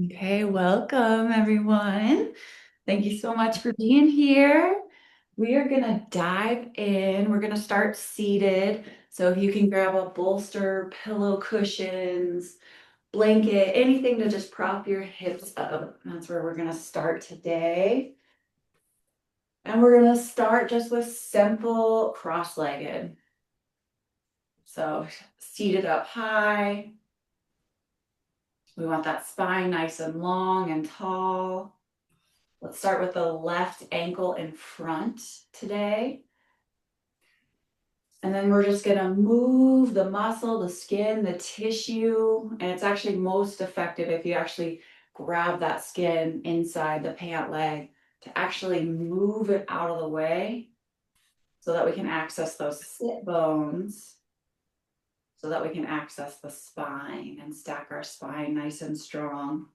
Okay, welcome everyone. Thank you so much for being here. We are gonna dive in. We're gonna start seated. So if you can grab a bolster, pillow cushions, blanket, anything to just prop your hips up. That's where we're gonna start today. And we're gonna start just with simple cross-legged. So seated up high. We want that spine nice and long and tall. Let's start with the left ankle in front today. And then we're just gonna move the muscle, the skin, the tissue. And it's actually most effective if you actually grab that skin inside the pant leg to actually move it out of the way so that we can access those sit bones, so that we can access the spine and stack our spine nice and strong.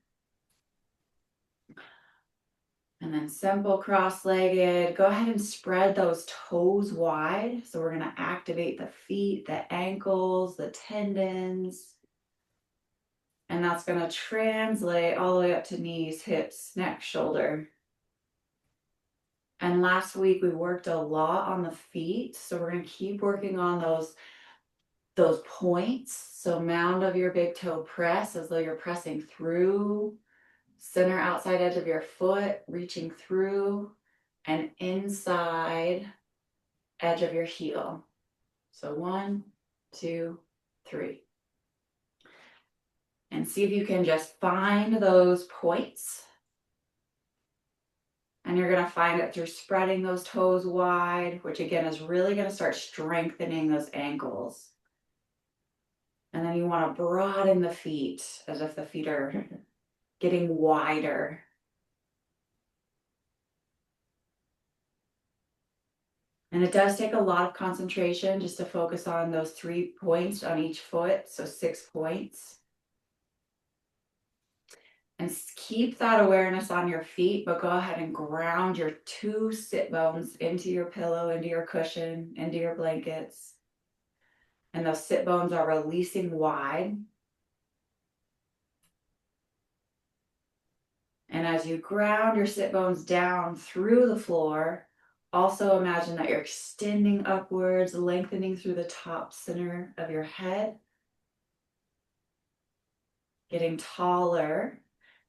And then simple cross-legged. Go ahead and spread those toes wide. So we're going to activate the feet, the ankles, the tendons. And that's going to translate all the way up to knees, hips, neck, shoulder. And last week we worked a lot on the feet. So we're going to keep working on those points. So mound of your big toe press as though you're pressing through. Center outside edge of your foot, reaching through, and inside edge of your heel. So 1, 2, 3. And see if you can just find those points. And you're going to find it through spreading those toes wide, which again is really going to start strengthening those ankles. And then you want to broaden the feet as if the feet are getting wider. And it does take a lot of concentration just to focus on those 3 points on each foot, so 6 points. And keep that awareness on your feet, but go ahead and ground your 2 sit bones into your pillow, into your cushion, into your blankets. And those sit bones are releasing wide. And as you ground your sit bones down through the floor, also imagine that you're extending upwards, lengthening through the top center of your head, getting taller.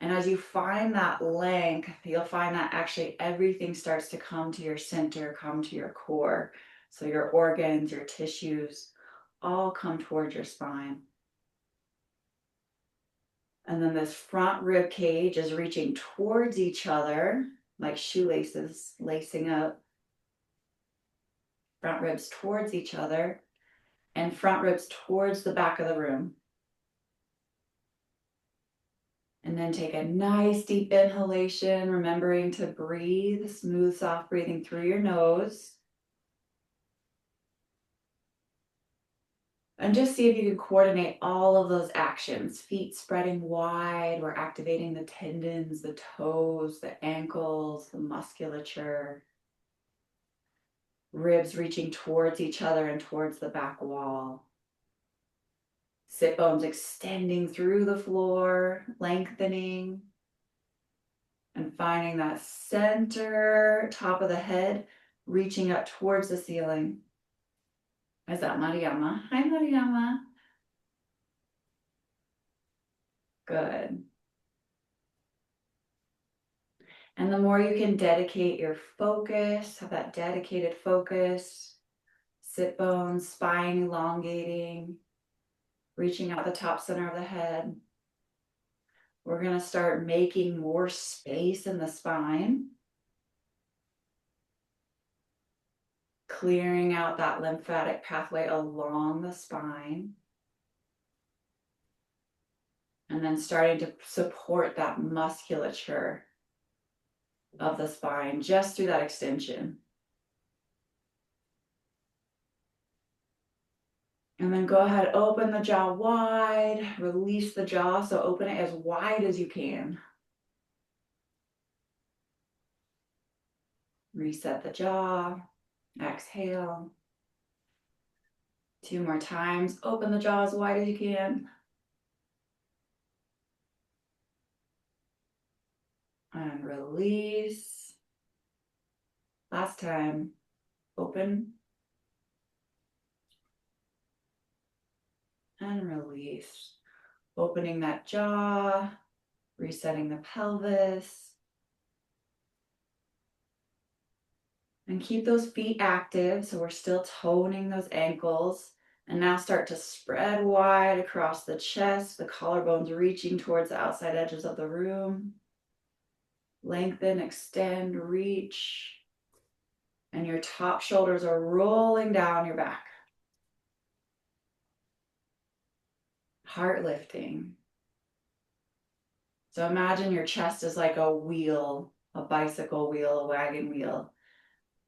And as you find that length, you'll find that actually everything starts to come to your center, come to your core. So your organs, your tissues, all come towards your spine. And then this front rib cage is reaching towards each other, like shoelaces lacing up. Front ribs towards each other, and front ribs towards the back of the room. And then take a nice deep inhalation, remembering to breathe, smooth, soft breathing through your nose. And just see if you can coordinate all of those actions. Feet spreading wide, we're activating the tendons, the toes, the ankles, the musculature. Ribs reaching towards each other and towards the back wall. Sit bones extending through the floor, lengthening. And finding that center top of the head, reaching up towards the ceiling. Is that Mariama? Hi, Mariama. Good. And the more you can dedicate your focus, have that dedicated focus, sit bones, spine elongating, reaching out the top center of the head. We're going to start making more space in the spine. Clearing out that lymphatic pathway along the spine. And then starting to support that musculature of the spine just through that extension. And then go ahead, open the jaw wide, release the jaw, so open it as wide as you can. Reset the jaw, exhale. 2 more times, open the jaw as wide as you can. and release. Last time, open and release. Opening that jaw, resetting the pelvis. And keep those feet active, so we're still toning those ankles. And now start to spread wide across the chest, the collarbones reaching towards the outside edges of the room. Lengthen, extend, reach. And your top shoulders are rolling down your back. Heart lifting. So imagine your chest is like a wheel, a bicycle wheel, a wagon wheel.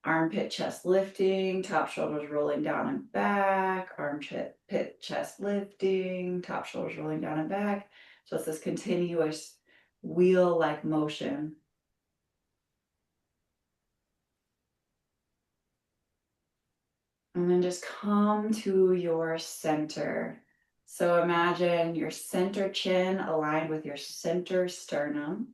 Armpit, chest lifting, top shoulders rolling down and back, armpit, chest lifting, top shoulders rolling down and back. So it's this continuous wheel-like motion. And then just come to your center. So imagine your center chin aligned with your center sternum.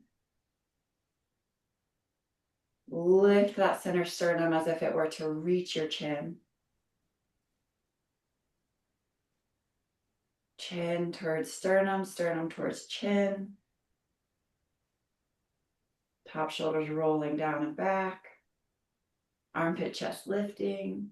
Lift that center sternum as if it were to reach your chin. Chin towards sternum, sternum towards chin. Top shoulders rolling down and back. Armpit, chest lifting.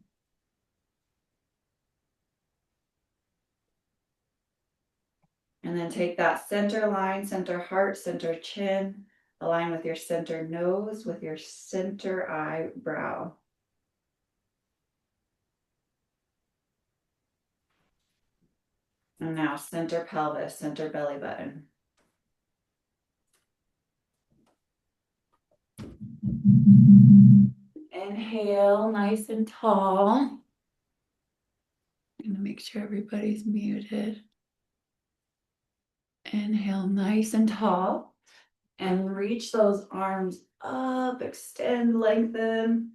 And then take that center line, center heart, center chin, align with your center nose, with your center eyebrow. And now center pelvis, center belly button. Inhale, nice and tall. I'm gonna make sure everybody's muted. Inhale, nice and tall. And reach those arms up, extend, lengthen.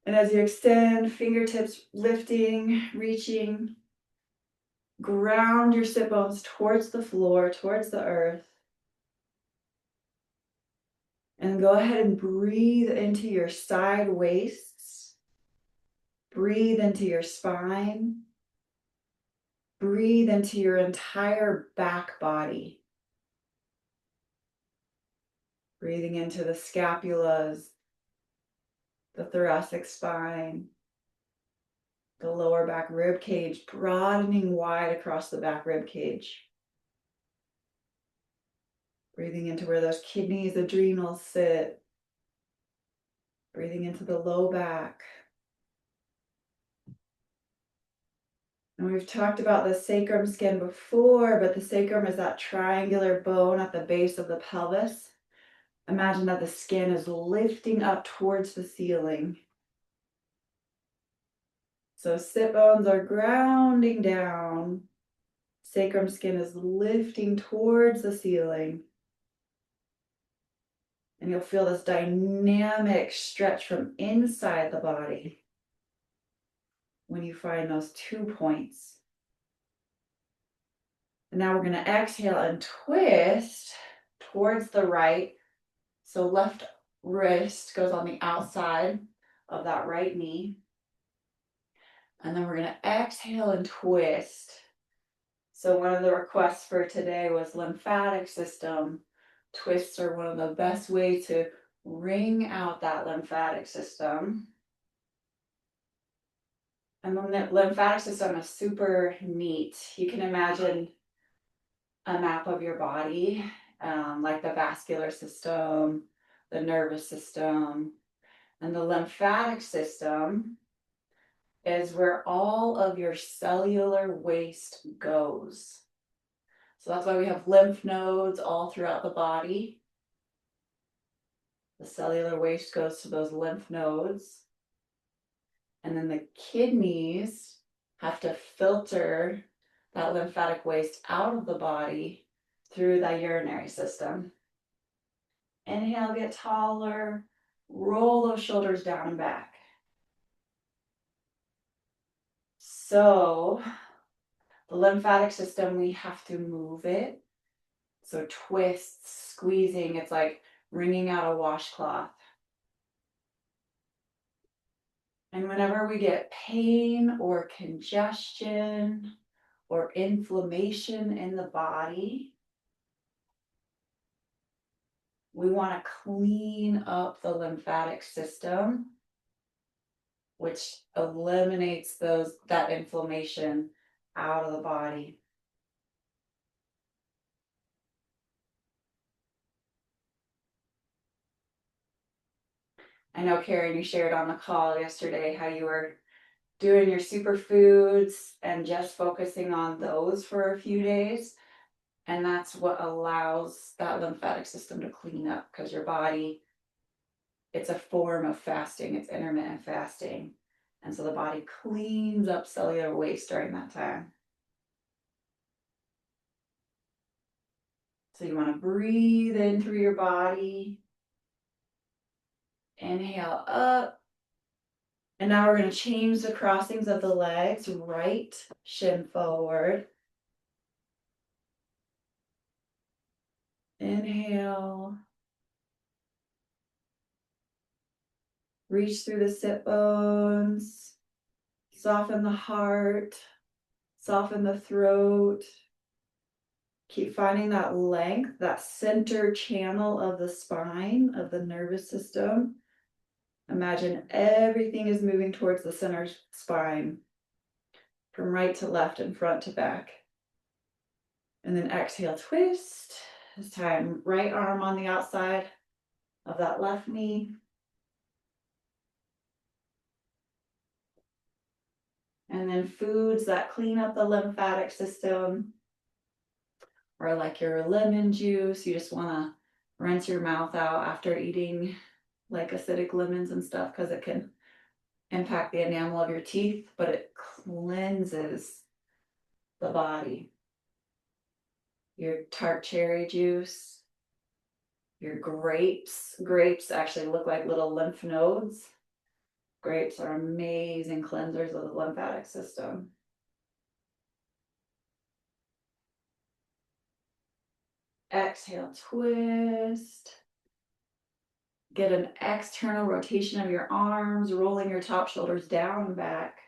And as you extend, fingertips lifting, reaching, ground your sit bones towards the floor, towards the earth. And go ahead and breathe into your side waists. Breathe into your spine. Breathe into your entire back body. Breathing into the scapulas, the thoracic spine, the lower back rib cage, broadening wide across the back rib cage. Breathing into where those kidneys, adrenals sit. Breathing into the low back. And we've talked about the sacrum skin before, but the sacrum is that triangular bone at the base of the pelvis. Imagine that the skin is lifting up towards the ceiling. So sit bones are grounding down. Sacrum skin is lifting towards the ceiling. And you'll feel this dynamic stretch from inside the body when you find those 2 points. And now we're going to exhale and twist towards the right. So left wrist goes on the outside of that right knee. And then we're going to exhale and twist. So one of the requests for today was lymphatic system. Twists are one of the best ways to wring out that lymphatic system. And the lymphatic system is super neat. You can imagine a map of your body, like the vascular system, the nervous system, and the lymphatic system is where all of your cellular waste goes. So that's why we have lymph nodes all throughout the body. The cellular waste goes to those lymph nodes. And then the kidneys have to filter that lymphatic waste out of the body through the urinary system. Inhale, get taller. Roll those shoulders down and back. So the lymphatic system, we have to move it. So twists, squeezing, it's like wringing out a washcloth. And whenever we get pain or congestion or inflammation in the body, we want to clean up the lymphatic system, which eliminates that inflammation out of the body. I know, Karen, you shared on the call yesterday how you were doing your superfoods and just focusing on those for a few days. And that's what allows that lymphatic system to clean up, because your body, it's a form of fasting, it's intermittent fasting. And so the body cleans up cellular waste during that time. So you want to breathe in through your body. Inhale up. And now we're going to change the crossings of the legs, right shin forward. Inhale. Reach through the sit bones. Soften the heart. Soften the throat. Keep finding that length, that center channel of the spine, of the nervous system. Imagine everything is moving towards the center spine, from right to left and front to back. And then exhale, twist. This time, right arm on the outside of that left knee. And then foods that clean up the lymphatic system, or like your lemon juice, you just want to rinse your mouth out after eating like acidic lemons and stuff, because it can impact the enamel of your teeth, but it cleanses the body. Your tart cherry juice, your grapes. Grapes actually look like little lymph nodes. Grapes are amazing cleansers of the lymphatic system. Exhale, twist. Get an external rotation of your arms, rolling your top shoulders down and back.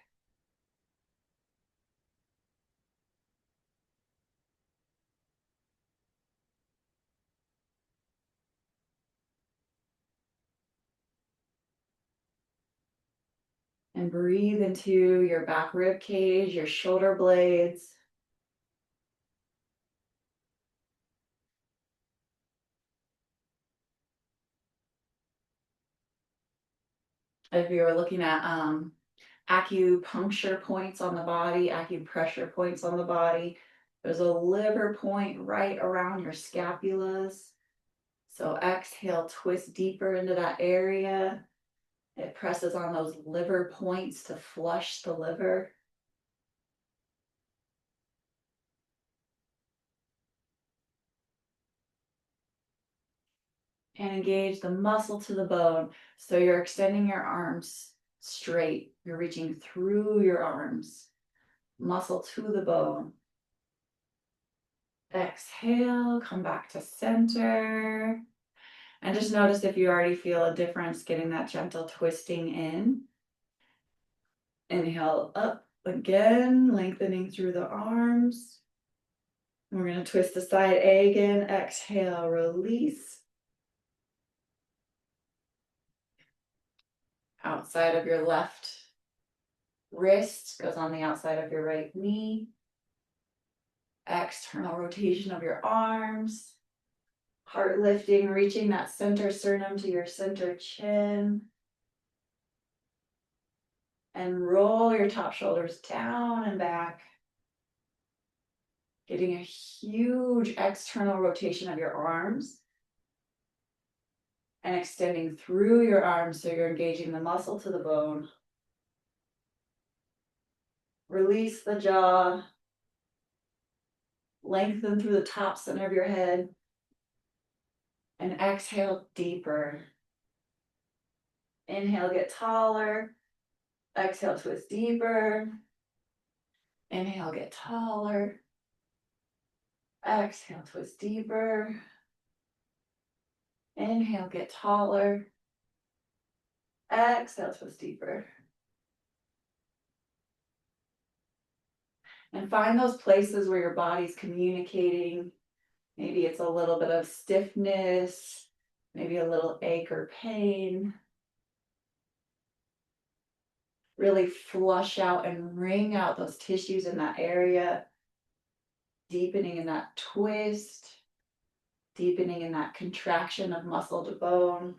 And breathe into your back rib cage, your shoulder blades. If you're looking at acupuncture points on the body, acupressure points on the body, there's a liver point right around your scapulas. So exhale, twist deeper into that area. It presses on those liver points to flush the liver. And engage the muscle to the bone. So you're extending your arms straight. You're reaching through your arms, muscle to the bone. Exhale, come back to center. And just notice if you already feel a difference getting that gentle twisting in. Inhale up again, lengthening through the arms. We're going to twist the side A again. Exhale, release. Outside of your left wrist goes on the outside of your right knee. External rotation of your arms. Heart lifting, reaching that center sternum to your center chin. And roll your top shoulders down and back. Getting a huge external rotation of your arms. And extending through your arms so you're engaging the muscle to the bone. Release the jaw. Lengthen through the top center of your head. And exhale deeper. Inhale, get taller. Exhale, twist deeper. Inhale, get taller. Exhale, twist deeper. Inhale, get taller. Exhale, twist deeper. And find those places where your body's communicating. Maybe it's a little bit of stiffness, maybe a little ache or pain. Really flush out and wring out those tissues in that area, deepening in that twist, deepening in that contraction of muscle to bone.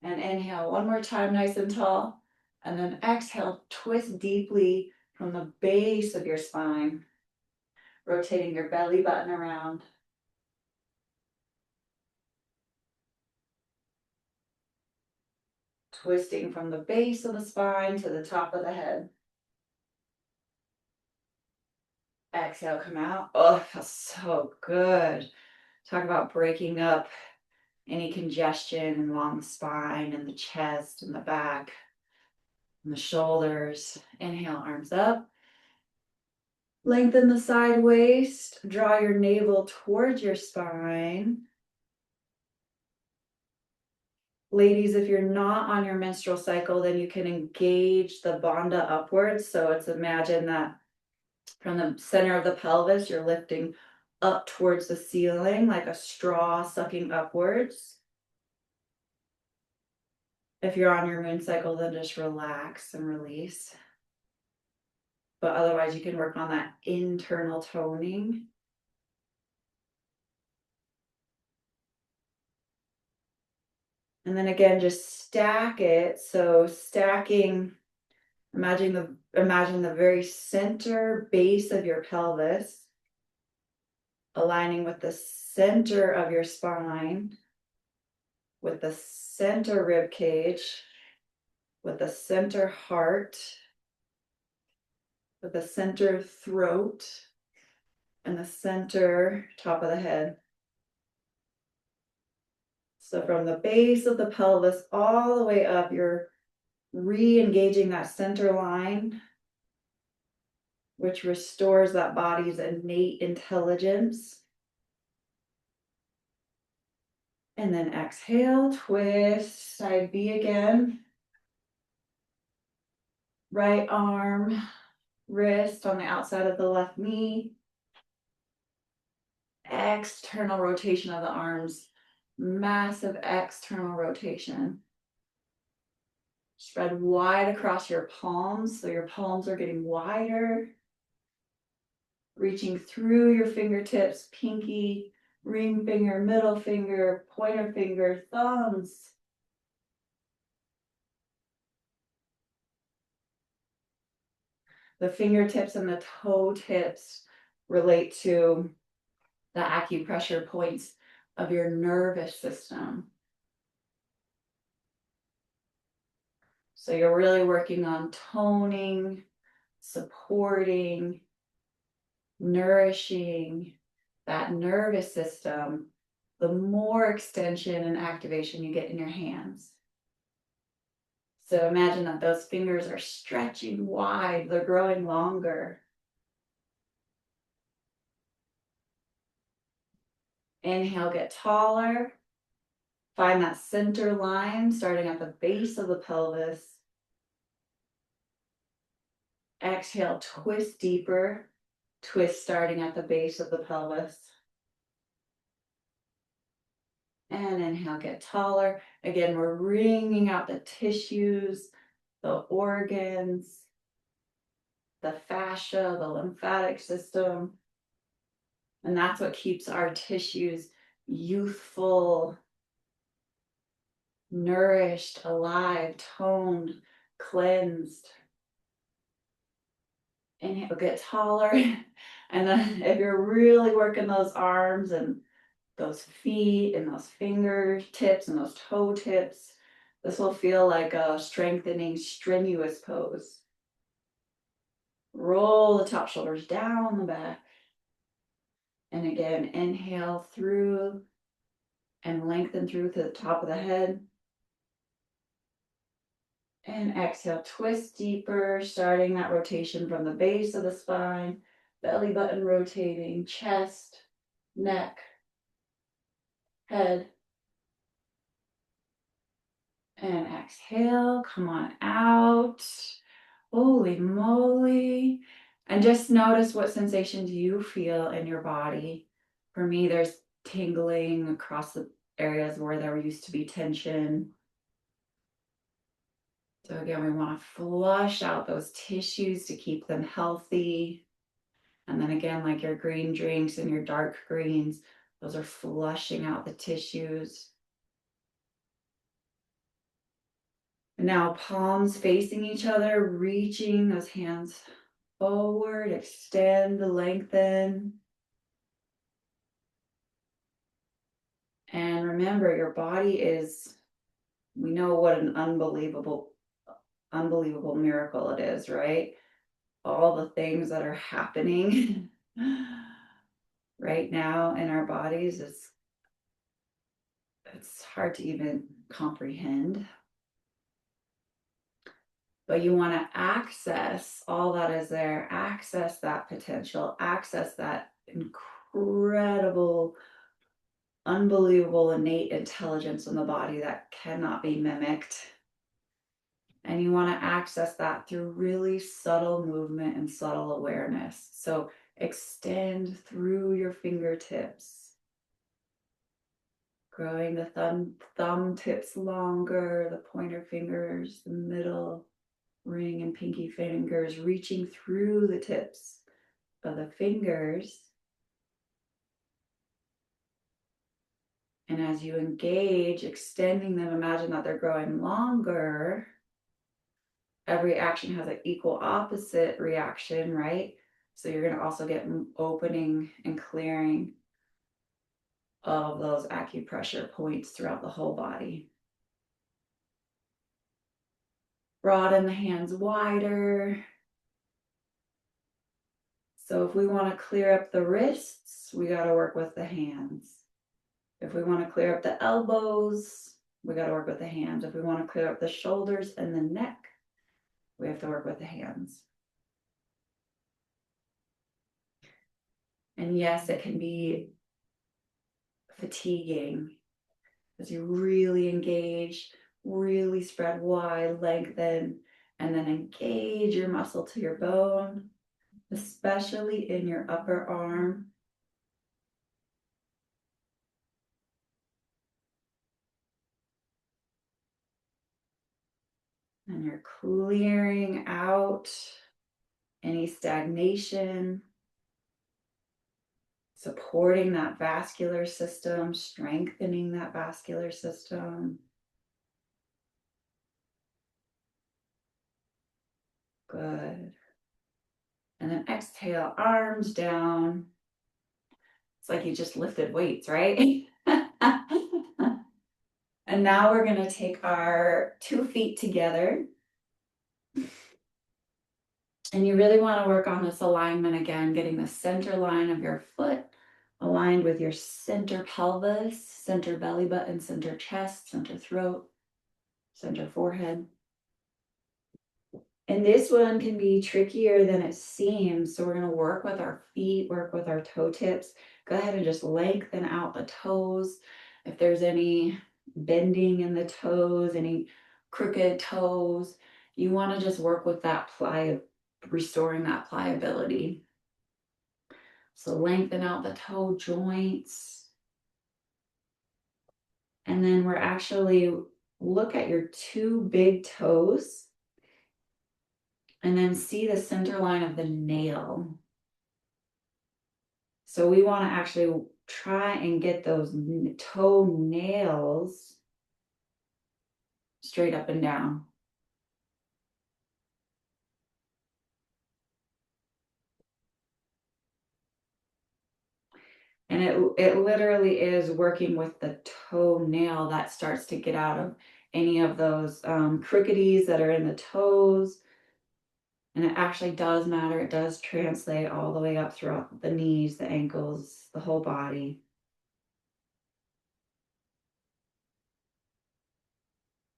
And inhale one more time, nice and tall. And then exhale, twist deeply from the base of your spine, rotating your belly button around. Twisting from the base of the spine to the top of the head. Exhale, come out. Oh, it feels so good. Talk about breaking up any congestion along the spine and the chest and the back and the shoulders. Inhale, arms up. Lengthen the side waist. Draw your navel towards your spine. Ladies, if you're not on your menstrual cycle, then you can engage the bandha upwards. So it's imagine that from the center of the pelvis, you're lifting up towards the ceiling like a straw sucking upwards. If you're on your moon cycle, then just relax and release. But otherwise, you can work on that internal toning. And then again, just stack it. So stacking, imagine the very center base of your pelvis, aligning with the center of your spine, with the center rib cage, with the center heart, with the center throat, and the center top of the head. So from the base of the pelvis all the way up, you're re-engaging that center line, which restores that body's innate intelligence. And then exhale, twist, side B again. Right arm, wrist on the outside of the left knee. External rotation of the arms, massive external rotation. Spread wide across your palms, so your palms are getting wider. Reaching through your fingertips, pinky, ring finger, middle finger, pointer finger, thumbs. The fingertips and the toe tips relate to the acupressure points of your nervous system. So you're really working on toning, supporting, nourishing that nervous system, the more extension and activation you get in your hands. So imagine that those fingers are stretching wide, they're growing longer. Inhale, get taller. Find that center line starting at the base of the pelvis. Exhale, twist deeper. Twist starting at the base of the pelvis. And inhale, get taller. Again, we're wringing out the tissues, the organs, the fascia, the lymphatic system. And that's what keeps our tissues youthful, nourished, alive, toned, cleansed. Inhale, get taller. And then if you're really working those arms and those feet and those fingertips and those toe tips, this will feel like a strengthening, strenuous pose. Roll the top shoulders down the back. And again, inhale through and lengthen through to the top of the head. And exhale, twist deeper, starting that rotation from the base of the spine, belly button rotating, chest, neck, head. And exhale, come on out. Holy moly. And just notice what sensations you feel in your body. For me, there's tingling across the areas where there used to be tension. So again, we want to flush out those tissues to keep them healthy. And then again, like your green drinks and your dark greens, those are flushing out the tissues. And now palms facing each other, reaching those hands forward, extend, lengthen. And remember, your body is, we know what an unbelievable miracle it is, right? All the things that are happening right now in our bodies, it's hard to even comprehend. But you want to access all that is there, access that potential, access that incredible, unbelievable innate intelligence in the body that cannot be mimicked. And you want to access that through really subtle movement and subtle awareness. So extend through your fingertips, growing the thumb tips longer, the pointer fingers, the middle ring and pinky fingers reaching through the tips of the fingers. And as you engage, extending them, imagine that they're growing longer. Every action has an equal opposite reaction, right? So you're going to also get opening and clearing of those acupressure points throughout the whole body. Broaden the hands wider. So if we want to clear up the wrists, we got to work with the hands. If we want to clear up the elbows, we got to work with the hands. If we want to clear up the shoulders and the neck, we have to work with the hands. And yes, it can be fatiguing as you really engage, really spread wide, lengthen, and then engage your muscle to your bone, especially in your upper arm. And you're clearing out any stagnation, supporting that vascular system, strengthening that vascular system. Good. And then exhale, arms down. It's like you just lifted weights, right? And now we're going to take our 2 feet together. And you really want to work on this alignment again, getting the center line of your foot aligned with your center pelvis, center belly button, center chest, center throat, center forehead. And this one can be trickier than it seems. So we're going to work with our feet, work with our toe tips. Go ahead and just lengthen out the toes. If there's any bending in the toes, any crooked toes, you want to just work with that restoring that pliability. So lengthen out the toe joints. And then we're actually look at your 2 big toes. And then see the center line of the nail. So we want to actually try and get those toe nails straight up and down. And it literally is working with the toenail that starts to get out of any of those crookedies that are in the toes. And it actually does matter. It does translate all the way up throughout the knees, the ankles, the whole body.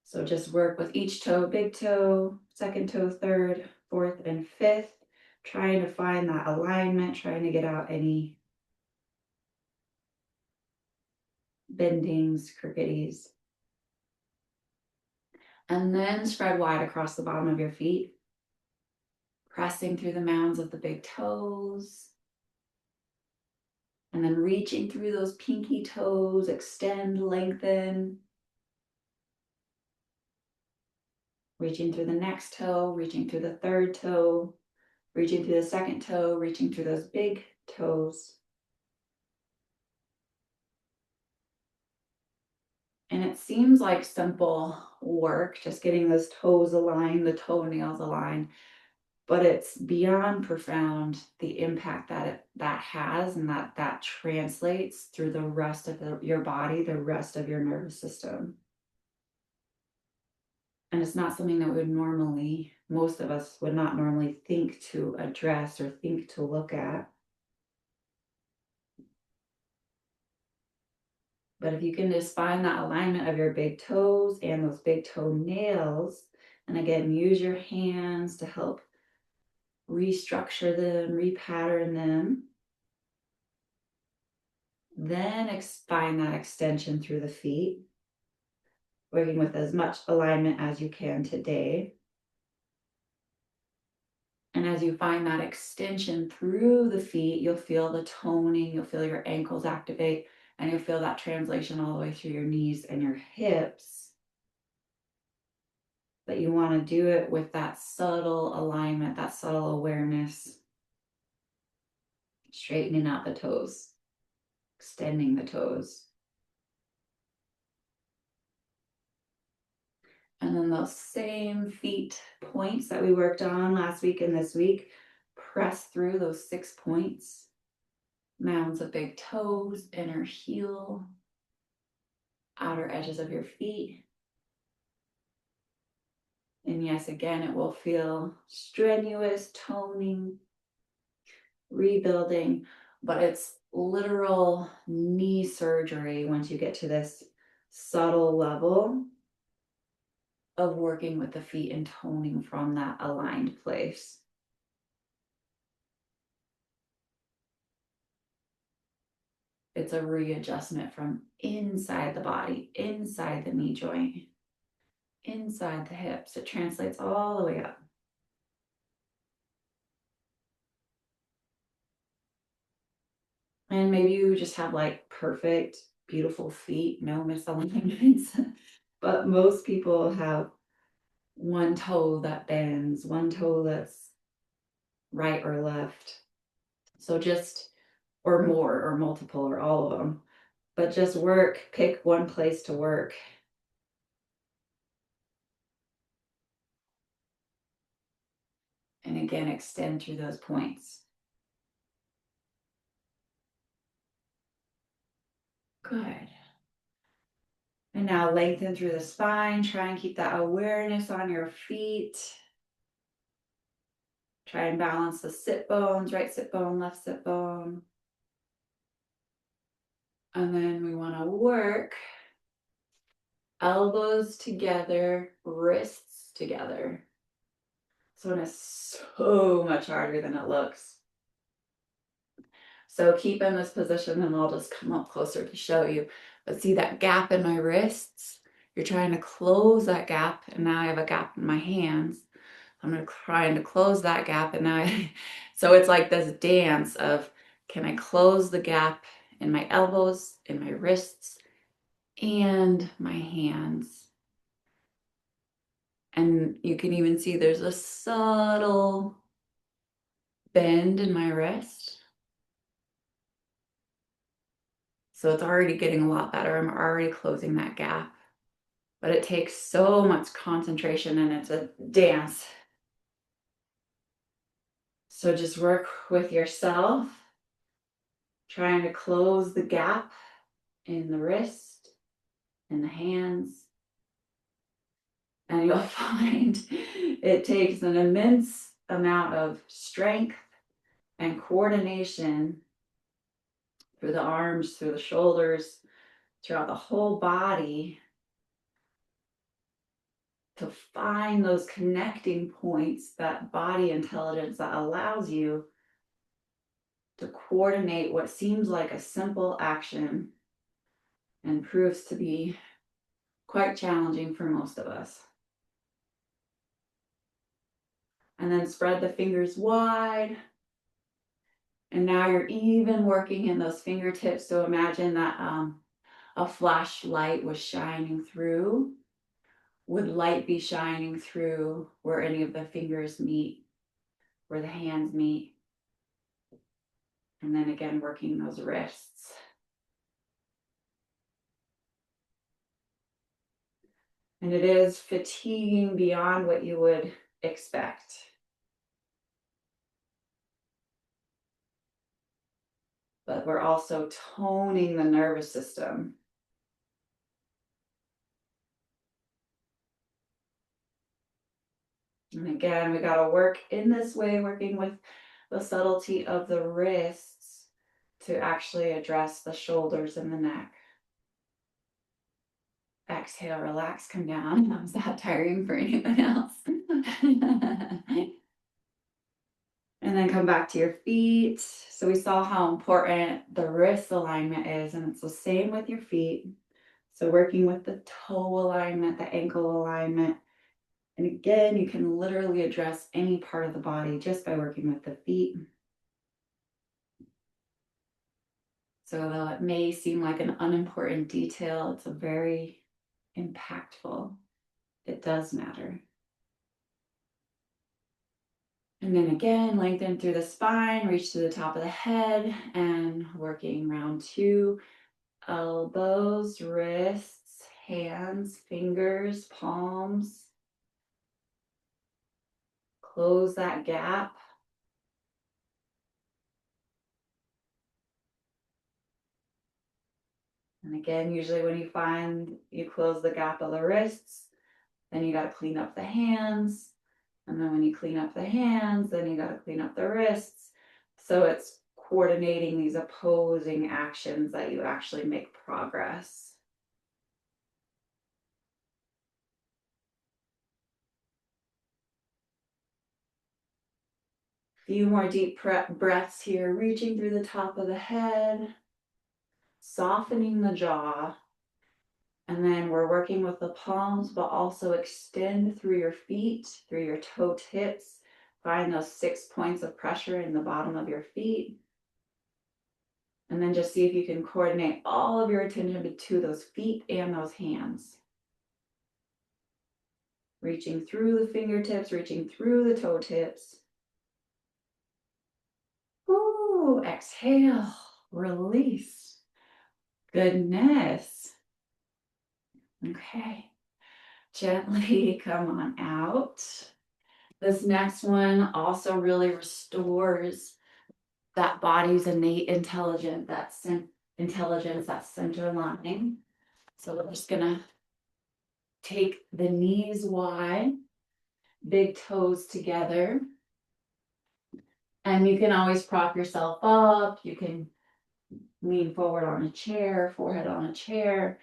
So just work with each toe, big toe, second toe, third, fourth, and fifth, trying to find that alignment, trying to get out any bendings, crookedes. And then spread wide across the bottom of your feet, pressing through the mounds of the big toes. And then reaching through those pinky toes, extend, lengthen. Reaching through the next toe, reaching through the third toe, reaching through the second toe, reaching through those big toes. And it seems like simple work, just getting those toes aligned, the toenails aligned, but it's beyond profound the impact that has, and that translates through the rest of your body, the rest of your nervous system. And it's not something that most of us would not normally think to address or think to look at. But if you can just find that alignment of your big toes and those big toenails, and again, use your hands to help restructure them, repattern them, then find that extension through the feet, working with as much alignment as you can today. And as you find that extension through the feet, you'll feel the toning, you'll feel your ankles activate, and you'll feel that translation all the way through your knees and your hips. But you want to do it with that subtle alignment, that subtle awareness, straightening out the toes, extending the toes. And then those same feet points that we worked on last week and this week, press through those 6 points. Mounds of big toes, inner heel, outer edges of your feet. And yes, again, it will feel strenuous, toning, rebuilding, but it's literal knee surgery once you get to this subtle level of working with the feet and toning from that aligned place. It's a readjustment from inside the body, inside the knee joint, inside the hips. It translates all the way up. And maybe you just have like perfect, beautiful feet, no misalignments. But most people have one toe that bends, one toe that's right or left. So or more, or multiple, or all of them. But just pick one place to work. And again, extend through those points. Good. And now lengthen through the spine. Try and keep that awareness on your feet. Try and balance the sit bones, right sit bone, left sit bone. And then we want to work elbows together, wrists together. So it's so much harder than it looks. So keep in this position and I'll just come up closer to show you. But see that gap in my wrists? You're trying to close that gap, and now I have a gap in my hands. I'm trying to close that gap, and now so it's like this dance of, can I close the gap in my elbows, in my wrists, and my hands? And you can even see there's a subtle bend in my wrist. So it's already getting a lot better. I'm already closing that gap. But it takes so much concentration, and it's a dance. So just work with yourself, trying to close the gap in the wrist, in the hands. And you'll find it takes an immense amount of strength and coordination through the arms, through the shoulders, throughout the whole body, to find those connecting points, that body intelligence that allows you to coordinate what seems like a simple action and proves to be quite challenging for most of us. And then spread the fingers wide. And now you're even working in those fingertips. So imagine that a flashlight was shining through. Would light be shining through where any of the fingers meet, where the hands meet? And then again, working those wrists. And it is fatiguing beyond what you would expect. But we're also toning the nervous system. And again, we got to work in this way, working with the subtlety of the wrists to actually address the shoulders and the neck. Exhale, relax, come down. Was that tiring for anyone else? And then come back to your feet. So we saw how important the wrist alignment is, and it's the same with your feet. So working with the toe alignment, the ankle alignment. And again, you can literally address any part of the body just by working with the feet. So though it may seem like an unimportant detail, it's a very impactful. It does matter. And then again, lengthen through the spine, reach to the top of the head, and working round 2. Elbows, wrists, hands, fingers, palms. Close that gap. And again, usually when you find you close the gap of the wrists, then you got to clean up the hands. And then when you clean up the hands, then you got to clean up the wrists. So it's coordinating these opposing actions that you actually make progress. Few more deep breaths here, reaching through the top of the head, softening the jaw. And then we're working with the palms, but also extend through your feet, through your toe tips. Find those 6 points of pressure in the bottom of your feet. And then just see if you can coordinate all of your attention to those feet and those hands. Reaching through the fingertips, reaching through the toe tips. Ooh, exhale, release. Goodness. Okay, gently come on out. This next one also really restores that body's innate intelligence, that center line. So we're just gonna take the knees wide, big toes together. And you can always prop yourself up. You can lean forward on a chair, forehead on a chair.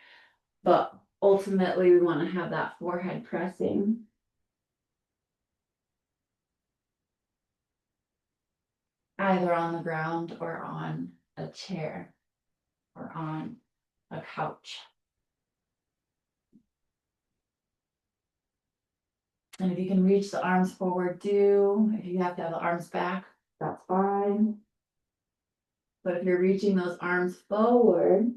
But ultimately, we want to have that forehead pressing. Either on the ground or on a chair or on a couch. And if you can reach the arms forward, do. If you have to have the arms back, that's fine. But if you're reaching those arms forward,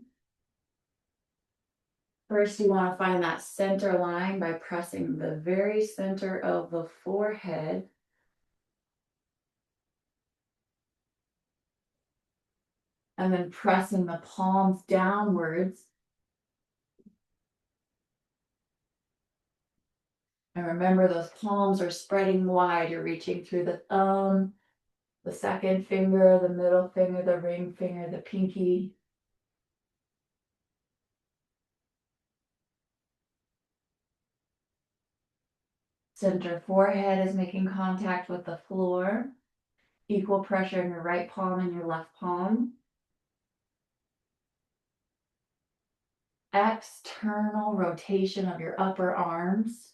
first you want to find that center line by pressing the very center of the forehead. And then pressing the palms downwards. And remember, those palms are spreading wide. You're reaching through the thumb, the second finger, the middle finger, the ring finger, the pinky. Center forehead is making contact with the floor. Equal pressure in your right palm and your left palm. External rotation of your upper arms.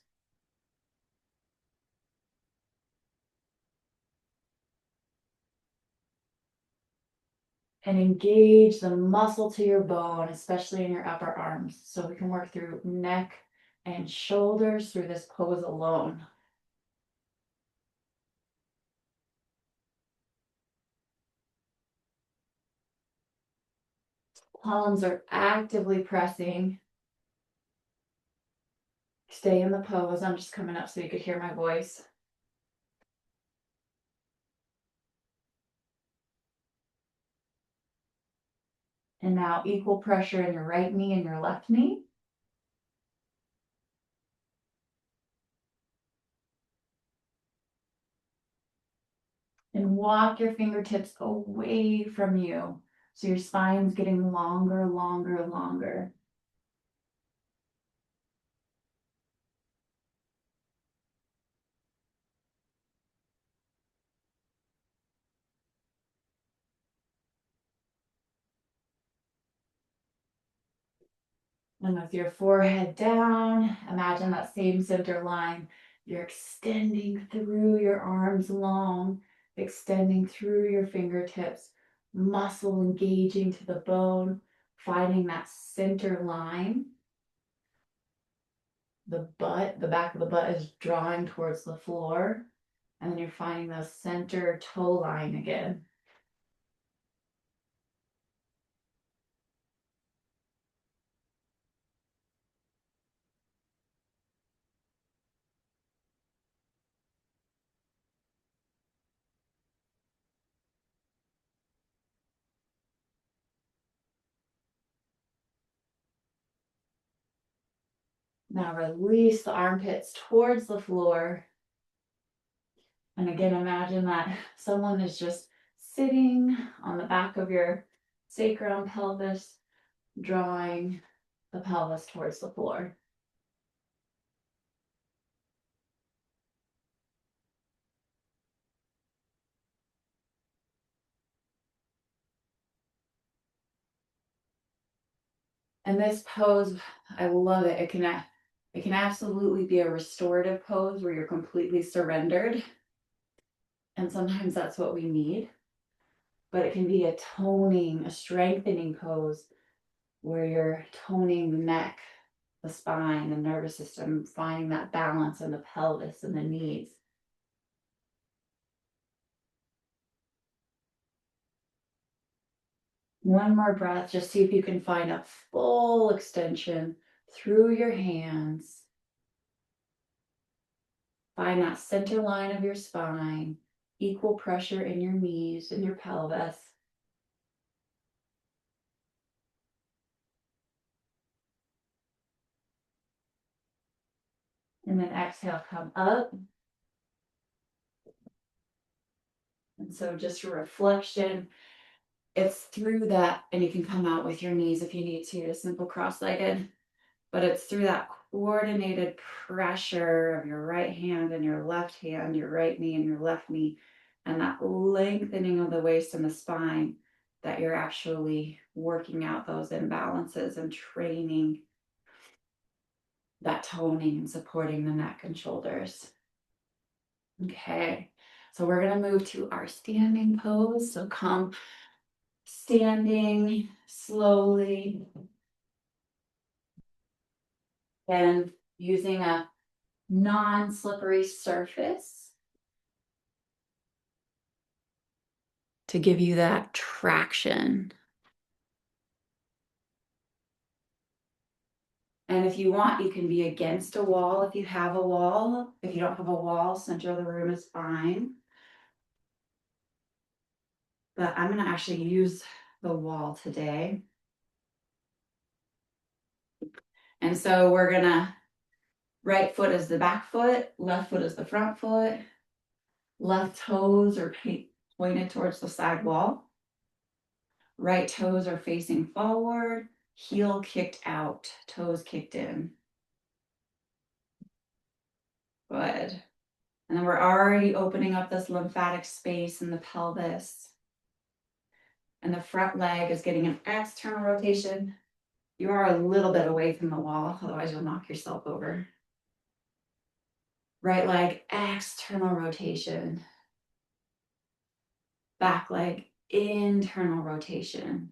and engage the muscle to your bone, especially in your upper arms. So we can work through neck and shoulders through this pose alone. Palms are actively pressing. Stay in the pose. I'm just coming up so you could hear my voice. And now equal pressure in your right knee and your left knee. And walk your fingertips away from you. So your spine's getting longer, longer, longer. And with your forehead down, imagine that same center line. You're extending through your arms long, extending through your fingertips, muscle engaging to the bone, finding that center line. The back of the butt is drawing towards the floor. And then you're finding the center toe line again. Now release the armpits towards the floor. And again, imagine that someone is just sitting on the back of your sacrum, pelvis, drawing the pelvis towards the floor. And this pose, I love it. It can absolutely be a restorative pose where you're completely surrendered. And sometimes that's what we need. But it can be a toning, a strengthening pose where you're toning the neck, the spine, the nervous system, finding that balance in the pelvis and the knees. One more breath, just see if you can find a full extension through your hands. Find that center line of your spine, equal pressure in your knees and your pelvis. And then exhale, come up. And so just a reflection, it's through that, and you can come out with your knees if you need to, a simple cross-legged, but it's through that coordinated pressure of your right hand and your left hand, your right knee and your left knee, and that lengthening of the waist and the spine that you're actually working out those imbalances and training that toning and supporting the neck and shoulders. Okay, so we're gonna move to our standing pose. So come standing slowly and using a non-slippery surface to give you that traction. And if you want, you can be against a wall if you have a wall. If you don't have a wall, center of the room is fine. But I'm gonna actually use the wall today. And so we're gonna, right foot is the back foot, left foot is the front foot, left toes are pointed towards the side wall. Right toes are facing forward, heel kicked out, toes kicked in. Good. And then we're already opening up this lymphatic space in the pelvis. And the front leg is getting an external rotation. You are a little bit away from the wall, otherwise you'll knock yourself over. Right leg, external rotation. Back leg, internal rotation.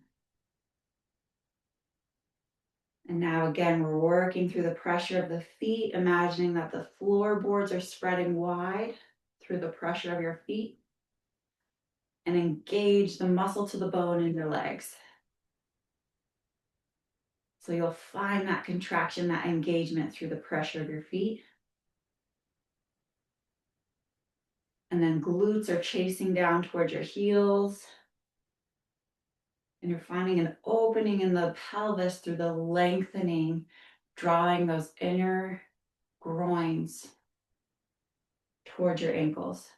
And now again, we're working through the pressure of the feet, imagining that the floorboards are spreading wide through the pressure of your feet. And engage the muscle to the bone in your legs. So you'll find that contraction, that engagement through the pressure of your feet. And then glutes are chasing down towards your heels. And you're finding an opening in the pelvis through the lengthening, drawing those inner groins towards your ankles.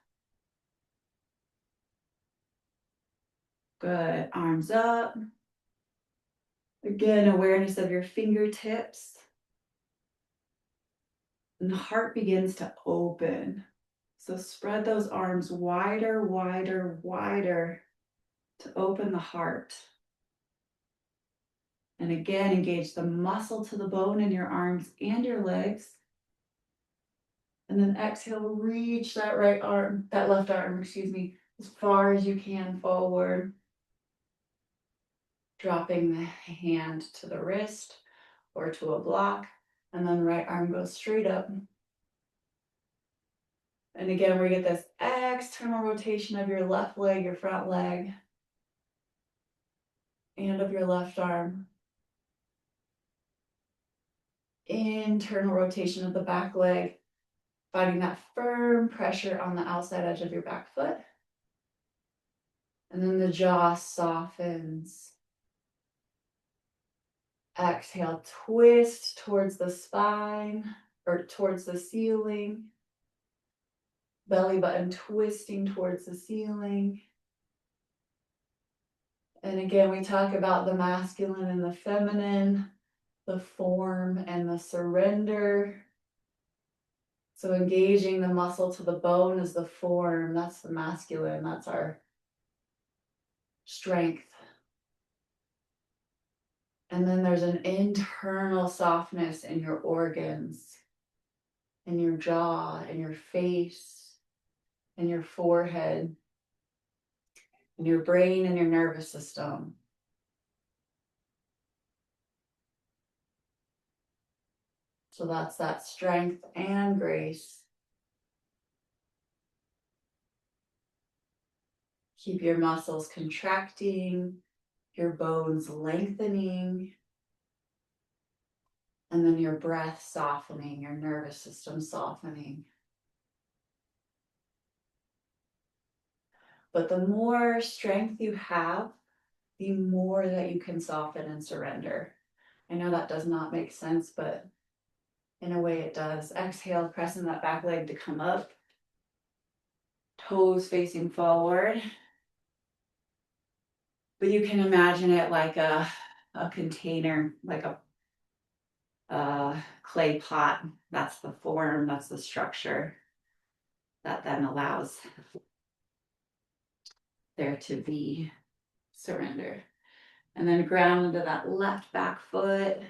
Good. Arms up. Again, awareness of your fingertips. And the heart begins to open. So spread those arms wider, wider, wider to open the heart. And again, engage the muscle to the bone in your arms and your legs. And then exhale, reach that left arm, as far as you can forward. Dropping the hand to the wrist or to a block. And then right arm goes straight up. And again, we get this external rotation of your left leg, your front leg, and of your left arm. Internal rotation of the back leg, finding that firm pressure on the outside edge of your back foot. And then the jaw softens. Exhale, twist towards the spine or towards the ceiling. Belly button twisting towards the ceiling. And again, we talk about the masculine and the feminine, the form and the surrender. So engaging the muscle to the bone is the form, that's the masculine, that's our strength. And then there's an internal softness in your organs, in your jaw, in your face, in your forehead, in your brain and your nervous system. So that's that strength and grace. Keep your muscles contracting, your bones lengthening, and then your breath softening, your nervous system softening. But the more strength you have, the more that you can soften and surrender. I know that does not make sense, but in a way it does. Exhale, pressing that back leg to come up. Toes facing forward. But you can imagine it like a container, like a clay pot. That's the form, that's the structure that then allows there to be surrender. And then ground into that left back foot.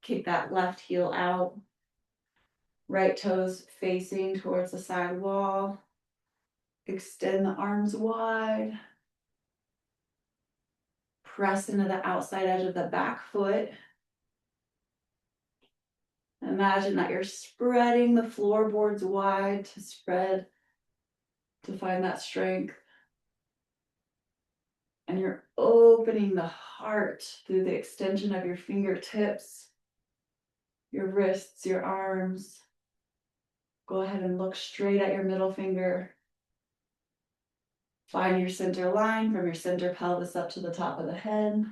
Kick that left heel out. Right toes facing towards the side wall. Extend the arms wide. Press into the outside edge of the back foot. Imagine that you're spreading the floorboards wide to find that strength. And you're opening the heart through the extension of your fingertips, your wrists, your arms. Go ahead and look straight at your middle finger. Find your center line from your center pelvis up to the top of the head.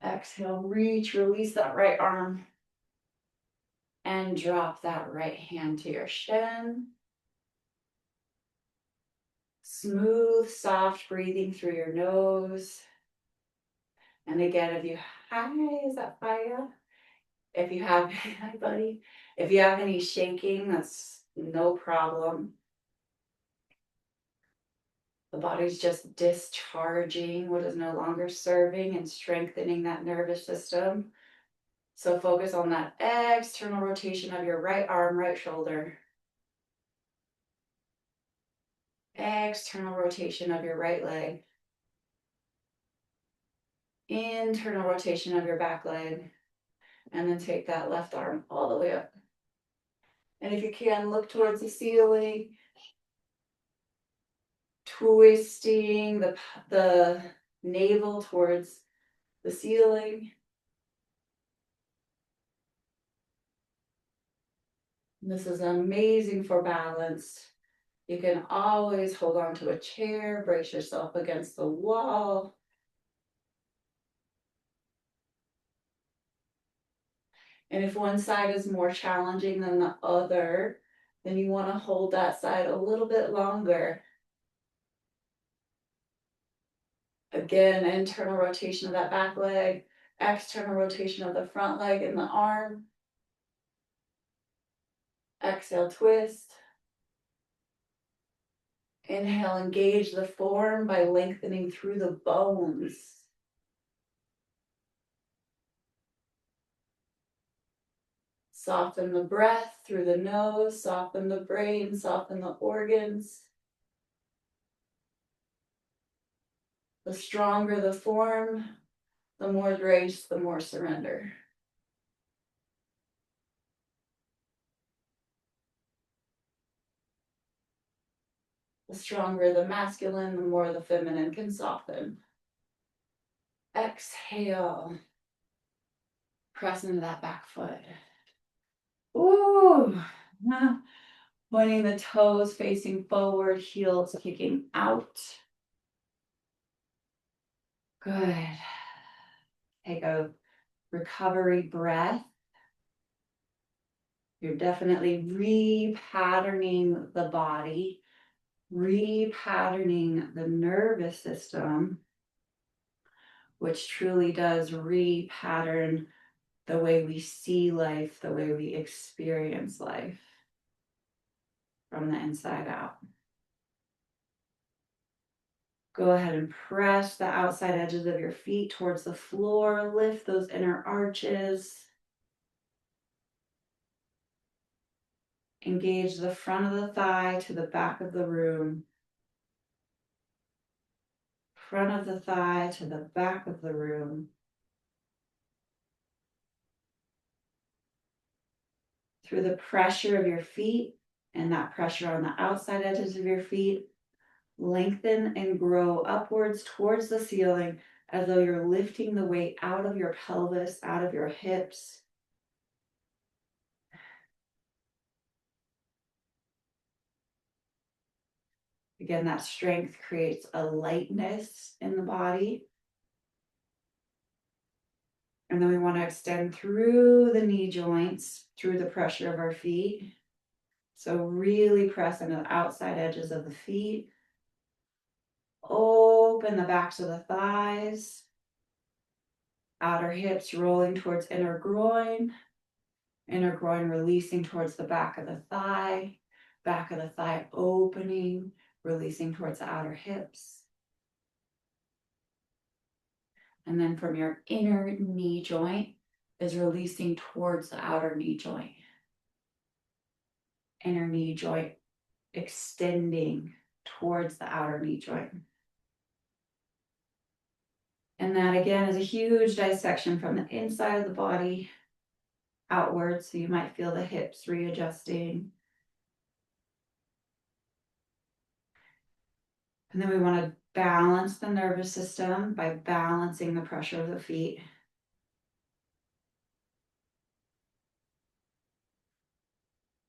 Exhale, reach, release that right arm. And drop that right hand to your shin. Smooth, soft breathing through your nose. And again, hi, is that Faya? If you have, hi buddy. If you have any shaking, that's no problem. The body's just discharging what is no longer serving and strengthening that nervous system. So focus on that external rotation of your right arm, right shoulder. External rotation of your right leg. Internal rotation of your back leg. And then take that left arm all the way up. And if you can, look towards the ceiling, twisting the navel towards the ceiling. This is amazing for balance. You can always hold on to a chair, brace yourself against the wall. And if one side is more challenging than the other, then you want to hold that side a little bit longer. Again, internal rotation of that back leg, external rotation of the front leg and the arm. Exhale, twist. Inhale, engage the form by lengthening through the bones. Soften the breath through the nose, soften the brain, soften the organs. The stronger the form, the more grace, the more surrender. The stronger the masculine, the more the feminine can soften. Exhale. Press into that back foot. Ooh. Pointing the toes facing forward, heels kicking out. Good. Take a recovery breath. You're definitely repatterning the body, repatterning the nervous system, which truly does repattern the way we see life, the way we experience life from the inside out. Go ahead and press the outside edges of your feet towards the floor. Lift those inner arches. Engage the front of the thigh to the back of the room. Front of the thigh to the back of the room. Through the pressure of your feet and that pressure on the outside edges of your feet, lengthen and grow upwards towards the ceiling as though you're lifting the weight out of your pelvis, out of your hips. Again, that strength creates a lightness in the body. And then we want to extend through the knee joints, through the pressure of our feet. So really press into the outside edges of the feet. Open the backs of the thighs. Outer hips rolling towards inner groin. Inner groin releasing towards the back of the thigh. Back of the thigh opening, releasing towards the outer hips. And then from your inner knee joint is releasing towards the outer knee joint. Inner knee joint extending towards the outer knee joint. And that again is a huge dissection from the inside of the body outwards. So you might feel the hips readjusting. And then we want to balance the nervous system by balancing the pressure of the feet.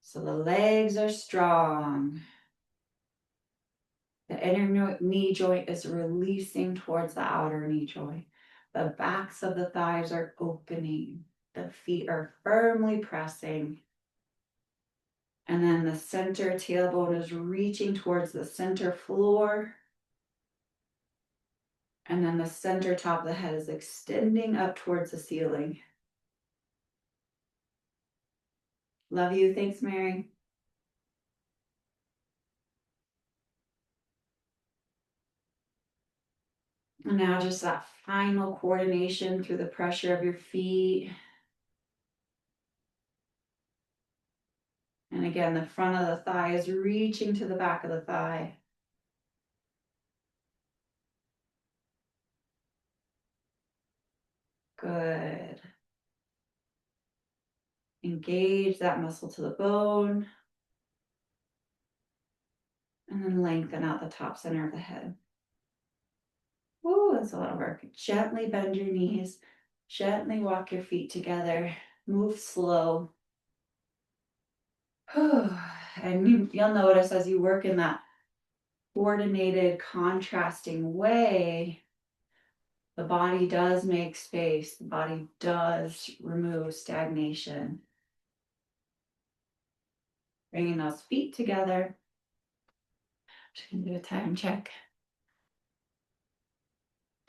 So the legs are strong. The inner knee joint is releasing towards the outer knee joint. The backs of the thighs are opening. The feet are firmly pressing. And then the center tailbone is reaching towards the center floor. And then the center top of the head is extending up towards the ceiling. Love you. Thanks, Mary. And now just that final coordination through the pressure of your feet. And again, the front of the thigh is reaching to the back of the thigh. Good. Engage that muscle to the bone. And then lengthen out the top center of the head. Woo, that's a lot of work. Gently bend your knees. Gently walk your feet together. Move slow. And you'll notice as you work in that coordinated, contrasting way, the body does make space. The body does remove stagnation. Bringing those feet together. Just gonna do a time check.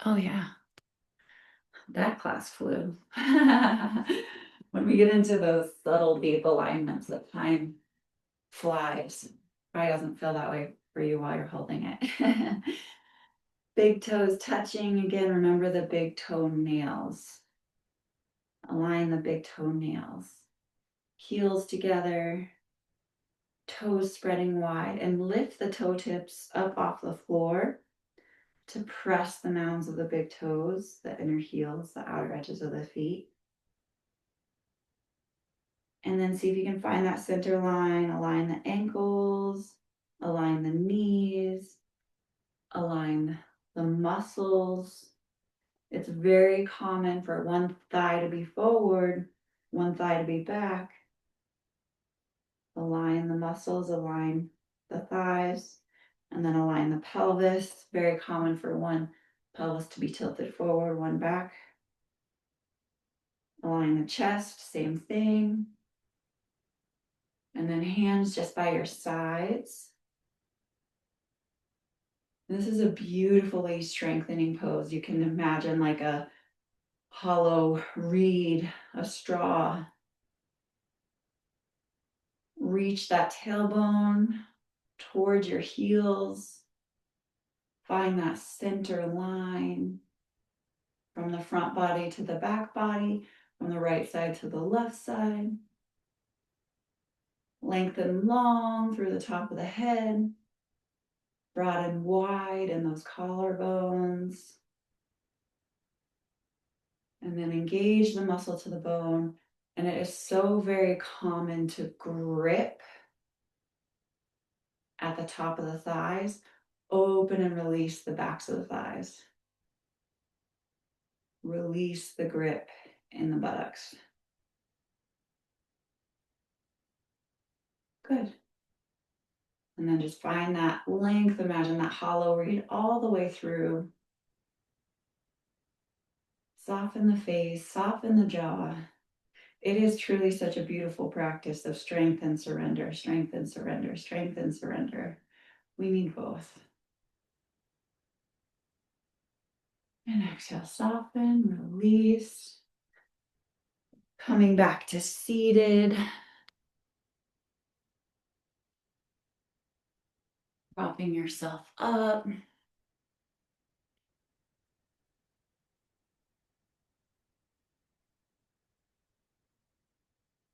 Oh yeah, that class flew. When we get into those subtle deep alignments, the time flies. Probably doesn't feel that way for you while you're holding it. Big toes touching. Again, remember the big toenails. Align the big toenails. Heels together. Toes spreading wide. And lift the toe tips up off the floor to press the mounds of the big toes, the inner heels, the outer edges of the feet. And then see if you can find that center line. Align the ankles, align the knees, align the muscles. It's very common for one thigh to be forward, one thigh to be back. Align the muscles, align the thighs, and then align the pelvis. Very common for one pelvis to be tilted forward, one back. Align the chest, same thing. And then hands just by your sides. This is a beautifully strengthening pose. You can imagine like a hollow reed, a straw. Reach that tailbone towards your heels. Find that center line from the front body to the back body, from the right side to the left side. Lengthen long through the top of the head. Broaden wide in those collarbones. And then engage the muscle to the bone. And it is so very common to grip at the top of the thighs. Open and release the backs of the thighs. Release the grip in the buttocks. Good. And then just find that length. Imagine that hollow reed all the way through. Soften the face, soften the jaw. It is truly such a beautiful practice of strength and surrender, strength and surrender, strength and surrender. We need both. And exhale, soften, release. Coming back to seated. Propping yourself up.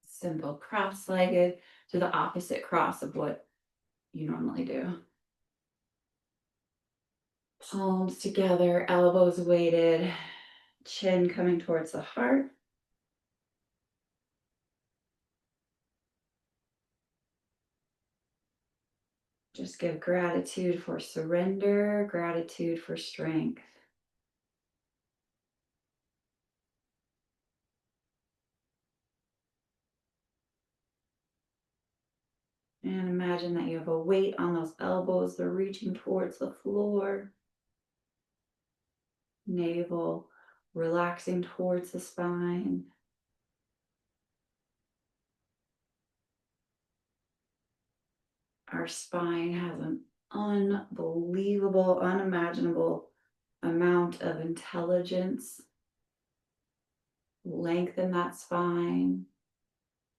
Simple cross-legged to the opposite cross of what you normally do. Palms together, elbows weighted, chin coming towards the heart. Just give gratitude for surrender, gratitude for strength. And imagine that you have a weight on those elbows. They're reaching towards the floor. Navel relaxing towards the spine. Our spine has an unbelievable, unimaginable amount of intelligence. Lengthen that spine.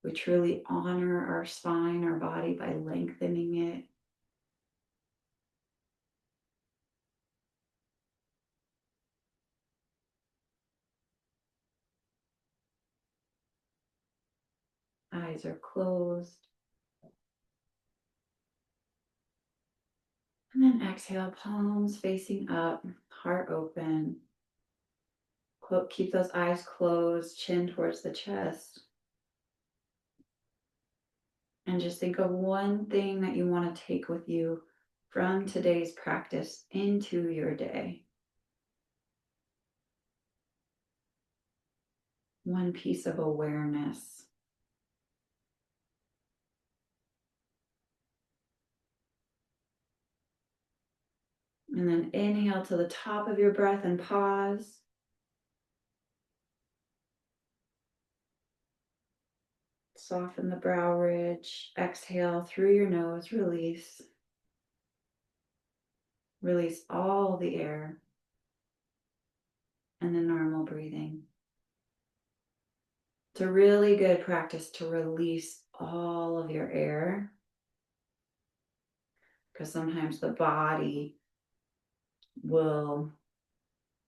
We truly honor our spine, our body, by lengthening it. Eyes are closed. And then exhale, palms facing up, heart open. Keep those eyes closed, chin towards the chest. And just think of one thing that you want to take with you from today's practice into your day. One piece of awareness. And then inhale to the top of your breath and pause. Soften the brow ridge. Exhale through your nose, release. Release all the air. And then normal breathing. It's a really good practice to release all of your air, because sometimes the body will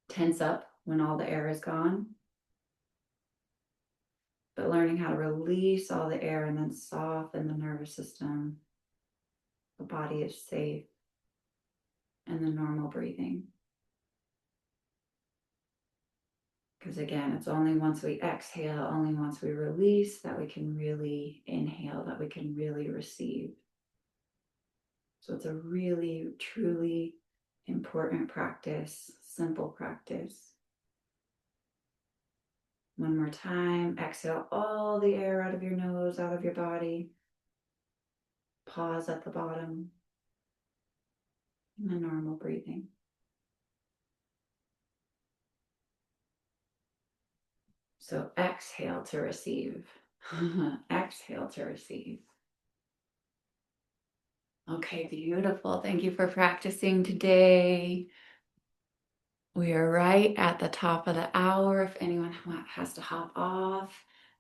tense up when all the air is gone. But learning how to release all the air and then soften the nervous system, the body is safe, and the normal breathing. Because again, it's only once we exhale, only once we release, that we can really inhale, that we can really receive. So it's a really, truly important practice, simple practice. One more time, exhale all the air out of your nose, out of your body. Pause at the bottom. And then normal breathing. So exhale to receive. Exhale to receive. Okay, beautiful. Thank you for practicing today. We are right at the top of the hour if anyone has to hop off.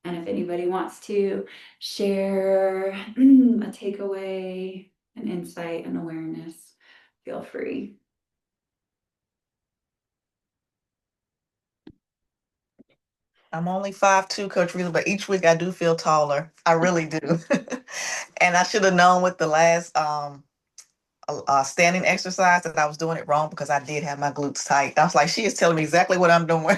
And if anybody wants to share a takeaway, an insight, an awareness, feel free. I'm only 5'2", Coach Rita, but each week I do feel taller. I really do. And I should have known with the last standing exercise that I was doing it wrong, because I did have my glutes tight. I was like, she is telling me exactly what I'm doing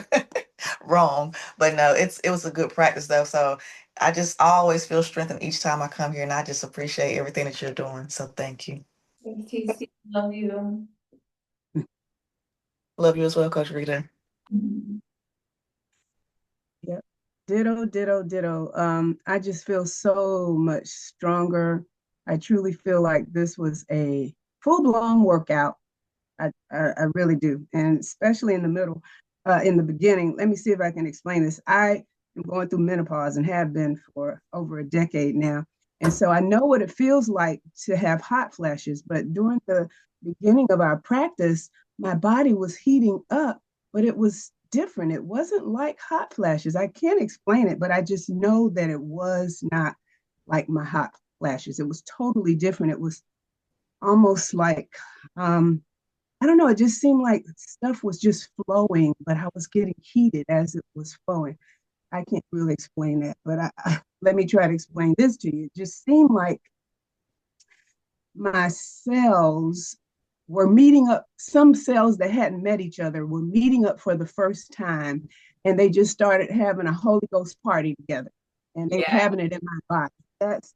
wrong. But no, it was a good practice though. So I just always feel strengthened each time I come here, and I just appreciate everything that you're doing. So thank you. Thanks, TC. Love you. Love you as well, Coach Rita. Yep. Ditto, ditto, ditto. I just feel so much stronger. I truly feel like this was a full-blown workout. I really do. And especially in the middle, in the beginning, let me see if I can explain this. I am going through menopause and have been for over a decade now. And so I know what it feels like to have hot flashes, but during the beginning of our practice, my body was heating up, but it was different. It wasn't like hot flashes. I can't explain it, but I just know that it was not like my hot flashes. It was totally different. It was almost like I don't know, it just seemed like stuff was just flowing, but I was getting heated as it was flowing. I can't really explain that, but let me try to explain this to you. It just seemed like my cells were meeting up. Some cells that hadn't met each other were meeting up for the first time, and they just started having a Holy Ghost party together, and they were Yeah, having it in my body. that's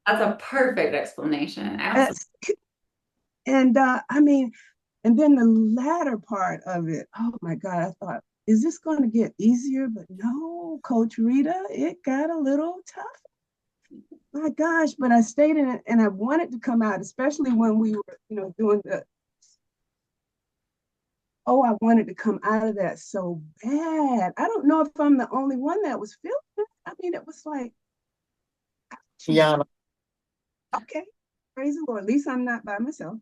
a perfect explanation. Absolutely. That's and I mean, and then the latter part of it, oh my God, I thought, is this going to get easier? But no, Coach Rita, it got a little tough. My gosh, but I stayed in it and I wanted to come out, especially when we were, doing I wanted to come out of that so bad. I don't know if I'm the only one that was feeling it. I mean, it was like, Yeah. okay, praise the Lord. At least I'm not by myself.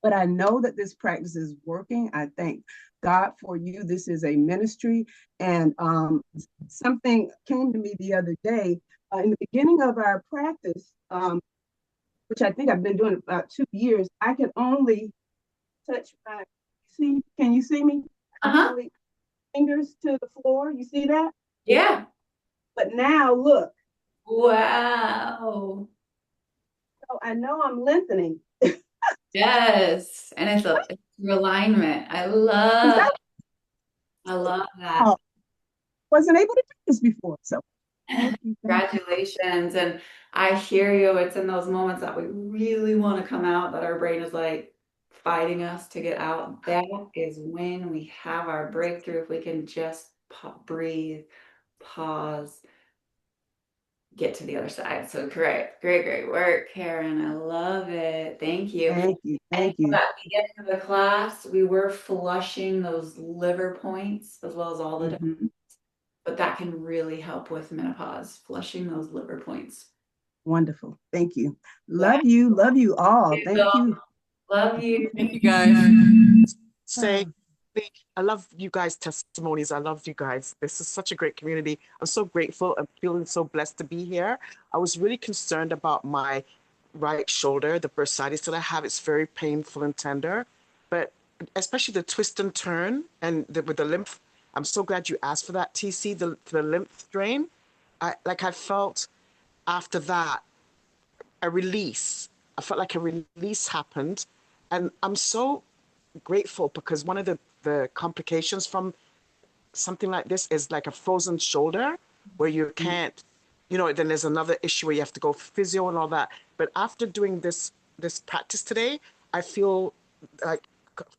But I know that this practice is working. I thank God for you. This is a ministry. And something came to me the other day in the beginning of our practice, which I think I've been doing about 2 years. I can only touch can you see me? Only fingers to the floor. You see that? Yeah. But now look. Wow. So I know I'm lengthening. Yes. And it's through alignment. I love love that. Oh, wasn't able to do this before. So thank you, thank you. Congratulations. And I hear you. It's in those moments that we really want to come out that our brain is like fighting us to get out. That is when we have our breakthrough. If we can just breathe, pause, get to the other side. So great, great, great work, Karen. I love it. Thank you. Thank you, And thank you. at the beginning of the class, we were flushing those liver points as well as all the, Mhm. but that can really help with menopause, flushing those liver points. Wonderful. Thank you. Yeah. Love you all. Thank you. Love you. Thank you guys. Say, Ah, I love you guys' testimonies. I love you guys. This is such a great community. I'm so grateful. I'm feeling so blessed to be here. I was really concerned about my right shoulder, the bursitis that I have. It's very painful and tender, but especially the twist and turn and with the lymph. I'm so glad you asked for that, TC, the lymph drain. I felt after that a release. I felt like a release happened. And I'm so grateful because one of the complications from something like this is like a frozen shoulder where you can't, then there's another issue where you have to go physio and all that. But after doing this practice today, I feel like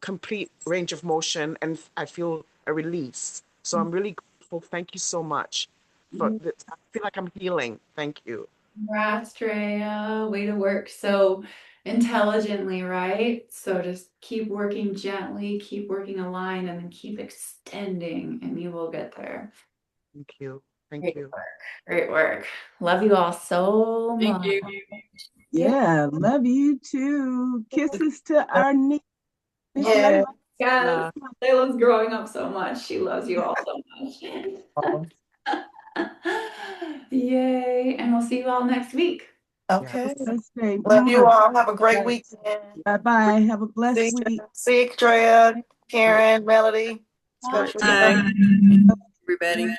complete range of motion and I feel a release. So I'm really grateful. Thank you so much for this. I feel like I'm healing. Thank you. Congrats, Treya. Way to work so intelligently, right? So just keep working gently, keep working aligned, and then keep extending, and you will get there. Thank you. Thank Great you. work. Great work. Love you all so Thank much. you. Yeah. yeah, love you too. Kisses to our niece, Miss Yeah. Layla. Yes. Layla's growing up so much. She loves you all so much. Yay. And we'll see you all next week. Okay. Let's say, Love you all. Have a great bye weekend. bye. Have a blessed See, week. see you, Drea, Karen, Melody, All right. Special. Bye, everybody.